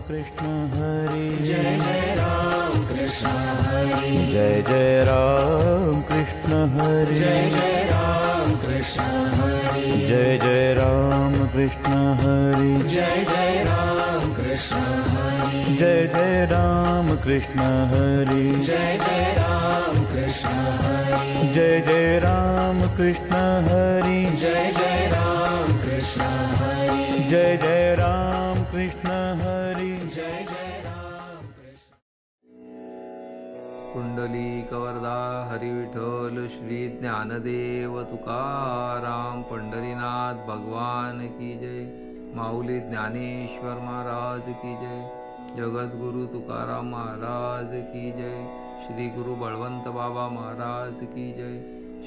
कृष्ण हरी जय जय राम कृष्ण हरी जय जय राम कृष्ण हरी जय जय राम कृष्ण हरी जय जय राम कृष्ण हरी जय जय राम कृष्ण हरी जय जय राम कृष्ण हरी जय जय राम कृष्ण हरी जय जय राम कृष्ण हरी जय जय राम कृष्ण हरी जय जय राम कृष्ण हरी जय जय राम कृष्ण पुंडलिक वरदा हरी विठ्ठल श्री ज्ञानदेव तुकाराम पंढरीनाथ भगवान की जय माऊली ज्ञानेश्वर महाराज की जय जगद्गुरु तुकाराम महाराज की जय श्री गुरु बळवंत बाबा महाराज की जय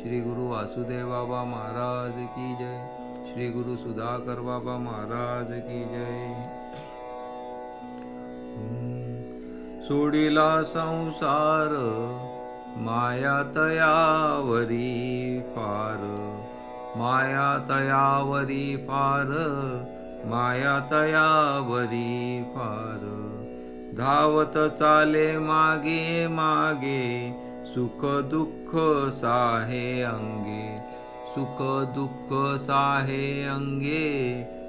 श्री गुरु वासुदेव बाबा महाराज की जय श्री गुरु सुधाकर बाबा महाराज की जय सोडिला संसार माया तयावरी फार माया तयावरी फार माया तयावरी फार धावत चाले मागे मागे सुख दुःख साहे अंगे सुख दुःख साहे अंगे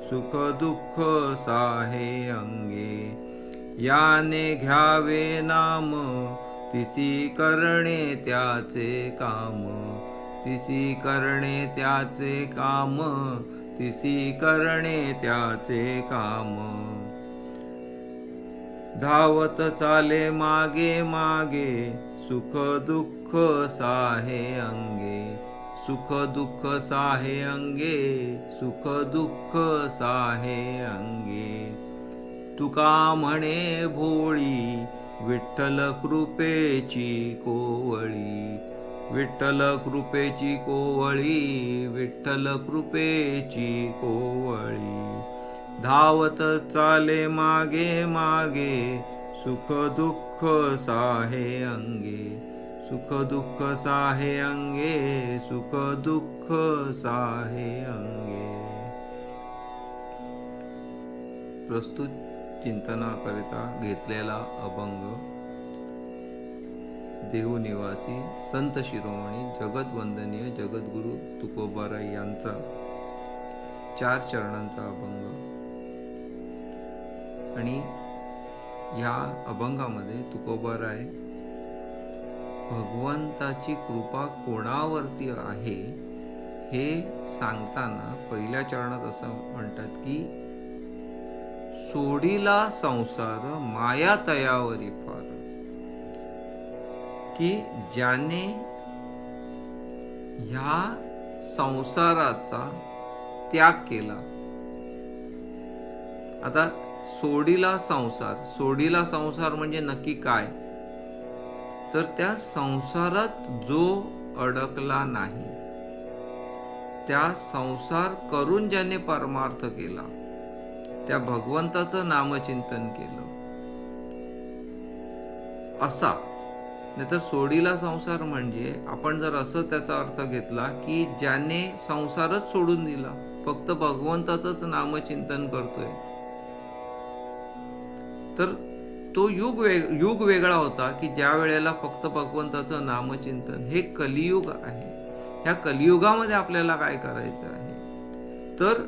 सुख दुःख साहे अंगे याने घ्यावे नाम तिसी करणे त्याचे काम तिसी करणे त्याचे काम तिसी करणे त्याचे काम धावत चाले मागे मागे सुख दुःख साहे अंगे सुख दुःख साहे अंगे सुख दुःख साहे अंगे तुका म्हणे भोळी विठ्ठल कृपेची कोवळी विठ्ठल कृपेची कोवळी विठ्ठल कृपेची कोवळी धावत चाले मागे मागे सुख दुःख साहे अंगे सुख दुःख साहे अंगे सुख दुःख साहे अंगे प्रस्तुत चिंतनाकरिता घेतलेला अभंग देहू निवासी संत शिरोमणी जगतवंदनीय जगद्गुरु तुकोबाराय यांचा 4 चरणांचा अभंग आणि या अभंगामध्ये तुकोबाराय भगवंताची कृपा कोणावरती आहे हे सांगताना पहिल्या चरणात असं म्हणतात की सोडिला संसार माया तयावरी फार की ज्याने ह्या संसाराचा त्याग केला. आता सोडिला संसार म्हणजे नक्की काय तर त्या संसारात जो अडकला नाही त्या संसार करून ज्याने परमार्थ केला त्या भगवंताचं नामचिंतन केलं असा. नाहीतर सोडीला संसार म्हणजे आपण जर असं त्याचा अर्थ घेतला की ज्याने संसारच सोडून दिला फक्त भगवंताचंच नामचिंतन करतोय तर तो युग वेगळा होता की ज्या वेळेला फक्त भगवंताचं नामचिंतन. हे कलियुग आहे. ह्या कलियुगामध्ये आपल्याला काय करायचं आहे तर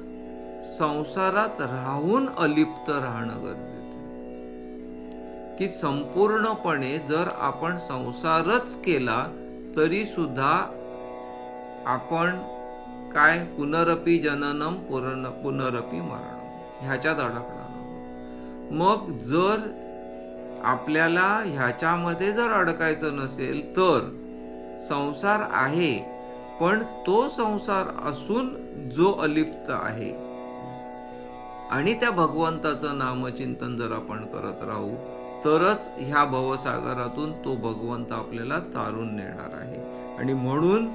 संसारात राहून अलिप्त राहणं गरजेचं आहे की संपूर्णपणे जर आपण संसारच केला तरी सुद्धा आपण काय पुनरपि जननम पुनरपि मरणम ह्याच्यात अडकणार आहोत. मग जर आपल्याला ह्याच्यामध्ये जर अडकायचं नसेल तर संसार आहे पण तो संसार असून जो अलिप्त आहे आणि त्या भगवंताचं नामचिंतन जर आपण करत राहू तरच ह्या भवसागरातून तो भगवंत आपल्याला तारून नेणार आहे. आणि म्हणून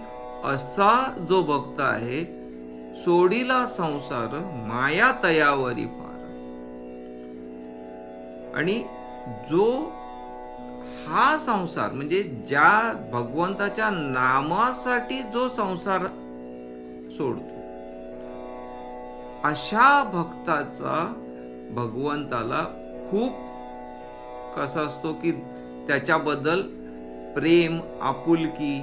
असा जो भक्त आहे सोडिला संसार माया तयावरी फार आणि जो हा संसार म्हणजे ज्या भगवंताच्या नामासाठी जो संसार सोडतो अशा भक्ताचा भगवंताला खूप कसा असतो की त्याच्याबद्दल प्रेम, आपुलकी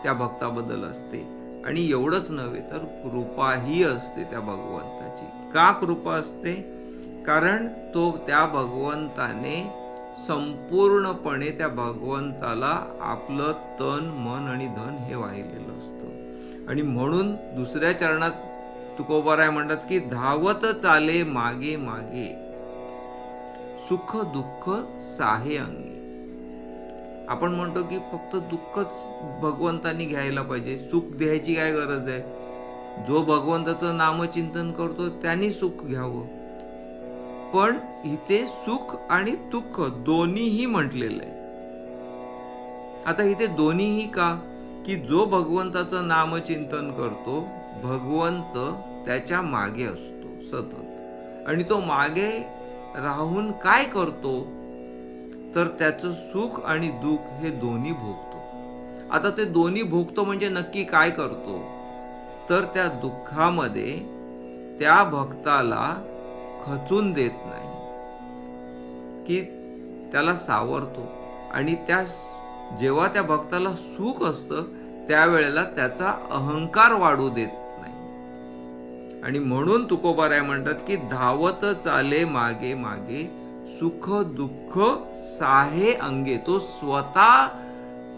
त्या भक्ताबद्दल असते. आणि एवढंच नव्हे तर कृपाही असते त्या भगवंताची. का कृपा असते? कारण त्या भगवंताने संपूर्णपणे त्या भगवंताला आपलं तन, मन आणि धन हे वाहिलेलं असतं. आणि म्हणून दुसऱ्या चरणात तुकोबाराय म्हणतात की धावत चाले मागे मागे, सुख दुःख साहे अंगी. आपण म्हणतो की फक्त दुःखच भगवंतानी घ्यायला पाहिजे, सुख द्यायची काय गरज आहे? जो भगवंताचं नामचिंतन करतो त्यांनी सुख घ्यावं. पण इथे सुख आणि दुःख दोन्हीही म्हटलेलं आहे. आता इथे दोन्हीही का? की जो भगवंताचं नामचिंतन करतो, भगवंत त्याच्या मागे असतो सतत. आणि तो मागे राहून काय करतो? तर त्याचं सुख आणि दुःख हे दोन्ही भोगतो. आता ते दोन्ही भोगतो म्हणजे नक्की काय करतो? तर त्या दुःखामध्ये त्या भक्ताला खचून देत नाही, की त्याला सावरतो. आणि जेव्हा त्या भक्ताला सुख असतं त्यावेळेला त्याचा अहंकार वाढू देत नाही. आणि म्हणून तुकोबाराय म्हणतात की धावत चाले मागे मागे, सुख दुःख साहे अंगे. तो स्वतः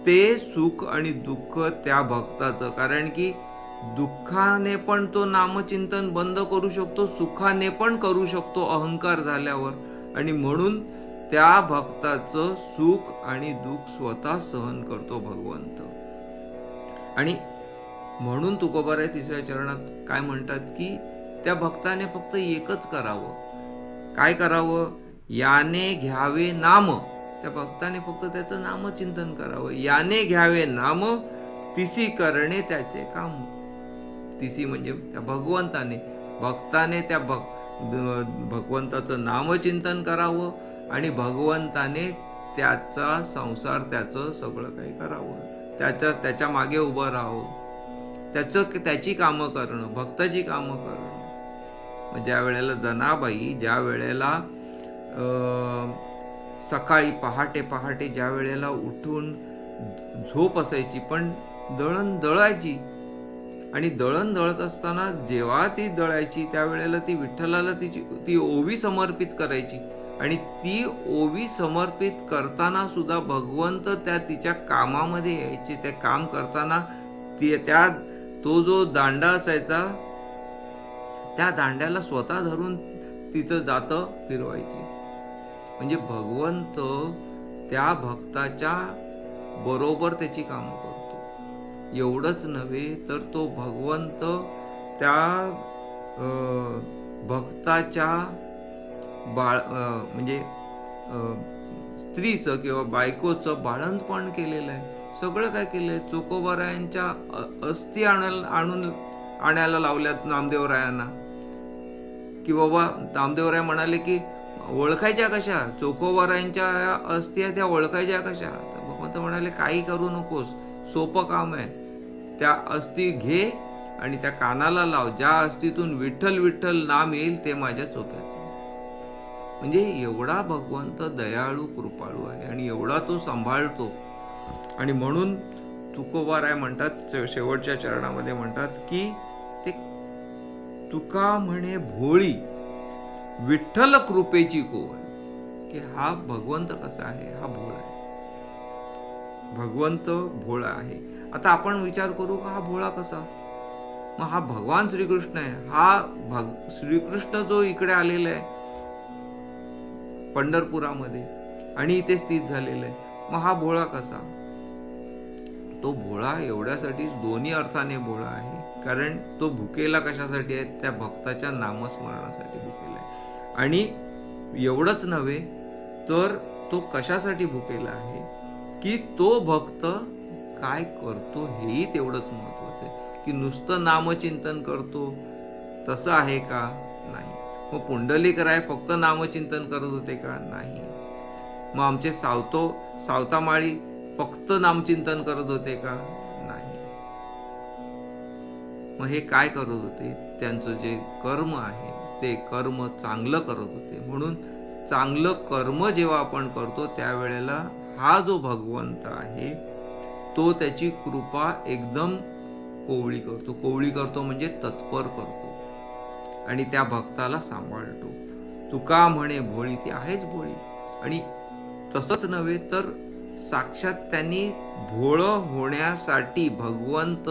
ते सुख आणि दुःख त्या भक्ताचं, कारण की दुःखाने पण तो नामचिंतन बंद करू शकतो, सुखाने पण करू शकतो अहंकार झाल्यावर. आणि म्हणून त्या भक्ताचं सुख आणि दुःख स्वतः सहन करतो भगवंत. आणि म्हणून तुकोबाराय तिसऱ्या चरणात काय म्हणतात की त्या भक्ताने फक्त एकच करावं. काय करावं? याने घ्यावे नाम. त्या भक्ताने फक्त त्याचं नामचिंतन करावं. याने घ्यावे नाम, तिसी करणे त्याचे काम. तिसी म्हणजे त्या भक्ताने त्या भगवंताचं नामचिंतन करावं आणि भगवंताने त्याचा संसार, त्याचं सगळं काही करावं, त्याच्या मागे उभं राहावं, त्याची कामं करणं, भक्ताची कामं करणं. ज्या वेळेला जनाबाई ज्या वेळेला सकाळी पहाटे ज्या वेळेला उठून झोप असायची पण दळण दळायची, आणि दळण दळत असताना जेव्हा ती दळायची त्यावेळेला ती विठ्ठलाला ती ओवी समर्पित करायची. आणि ती ओवी समर्पित करताना सुद्धा भगवंत त्या तिच्या कामामध्ये यायचे. ते काम करताना तो जो दांडा असायचा त्या दांड्याला स्वतः धरून तिचं जातं फिरवायची. म्हणजे भगवंत त्या भक्ताच्या बरोबर त्याची कामं करतो. एवढंच नव्हे तर तो भगवंत त्या भक्ताच्या म्हणजे स्त्रीचं किंवा बायकोचं बाळंतपण केलेलं आहे. सगळं काय केलंय? चोकोबारायांच्या अस्थी आणायला लावल्यात नामदेवरायांना. की बाबा नामदेवराय म्हणाले की ओळखायच्या कशा? चोकोबारायांच्या अस्थी त्या ओळखायच्या कशा? भगवंत म्हणाले काही करू नकोस, सोपं काम आहे. त्या अस्थी घे आणि त्या कानाला लाव. ज्या अस्थीतून विठ्ठल विठ्ठल नाम येईल ते माझ्या चोक्याचं. म्हणजे एवढा भगवंत दयाळू कृपाळू आहे आणि एवढा तो सांभाळतो. आणि म्हणून तुकोबाराय म्हणतात शेवटच्या चरणामध्ये म्हणतात की ते तुका म्हणे भोळी विठ्ठल कृपेची कोवळ. की हा भगवंत कसा आहे? हा भोळा आहे. भगवंत भोळा आहे. आता आपण विचार करू का हा भोळा कसा? मग हा भगवान श्रीकृष्ण आहे. हा श्रीकृष्ण जो इकडे आलेला आहे पंढरपुरामध्ये आणि इथे स्थित झालेला आहे, मग हा भोळा कसा? तो भोळा एवढ्यासाठी दोन्ही अर्थाने भोळा आहे. कारण तो भुकेला कशासाठी आहे? त्या भक्ताच्या नामस्मरणासाठी भुकेला आहे. आणि एवढंच नव्हे तर तो कशासाठी भुकेला आहे? की तो भक्त काय करतो हेही तेवढंच महत्वाचं आहे. की नुसतं नामचिंतन करतो तसं आहे का? नाही. मग पुंडलिकराय फक्त नामचिंतन करत होते का? नाही. मग आमचे सावतामाळी फक्त नामचिंतन करत होते का? नाही. मग हे काय करत होते? त्यांचं जे कर्म आहे ते कर्म चांगलं करत होते. म्हणून चांगलं कर्म जेव्हा आपण करतो त्यावेळेला हा जो भगवंत आहे तो त्याची कृपा एकदम कोवळी करतो. कोवळी करतो म्हणजे तत्पर करतो आणि त्या भक्ताला सांभाळतो. तुका म्हणे भोळी, ती आहेच भोळी. आणि तसंच नव्हे तर साक्षात त्यांनी भोळं होण्यासाठी, भगवंत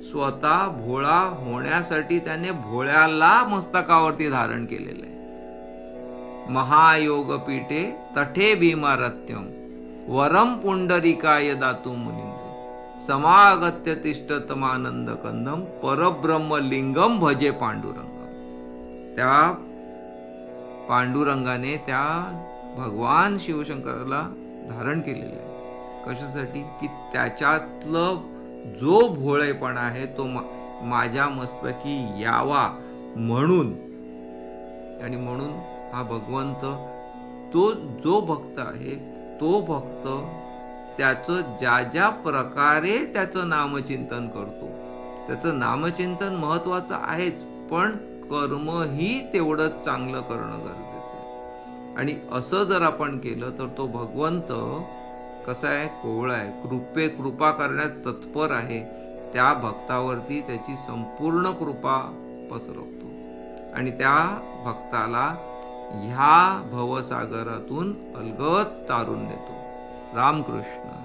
स्वतः भोळा होण्यासाठी त्याने भोळ्याला मस्तकावरती धारण केलेलं आहे. महायोगपीठे तठे भीमारत्यम वरम पुंडरिकाय दातु मुनिंद्र समागत्य तिष्ठतमानंद कंदम परब्रह्म लिंगम भजे पांडुरंगम. त्या पांडुरंगाने त्या भगवान शिवशंकराला धारण केलेलं आहे. कशासाठी? की त्याच्यातलं जो भोळेपणा आहे तो माझ्या मस्तकी यावा म्हणून. आणि म्हणून हा भगवंत तो जो भक्त आहे तो भक्त त्याचं ज्या ज्या प्रकारे त्याचं नामचिंतन करतो, त्याचं नामचिंतन महत्वाचं आहेच, पण कर्मही तेवढंच चांगलं करणं गरजेचं आहे. आणि असं जर आपण केलं तर तो भगवंत कसा आहे? कोवळा आहे, कृपा करण्यात तत्पर आहे. त्या भक्तावरती त्याची संपूर्ण कृपा पसरवतो आणि त्या भक्ताला ह्या भवसागरातून अलगद तारून नेतो. रामकृष्ण.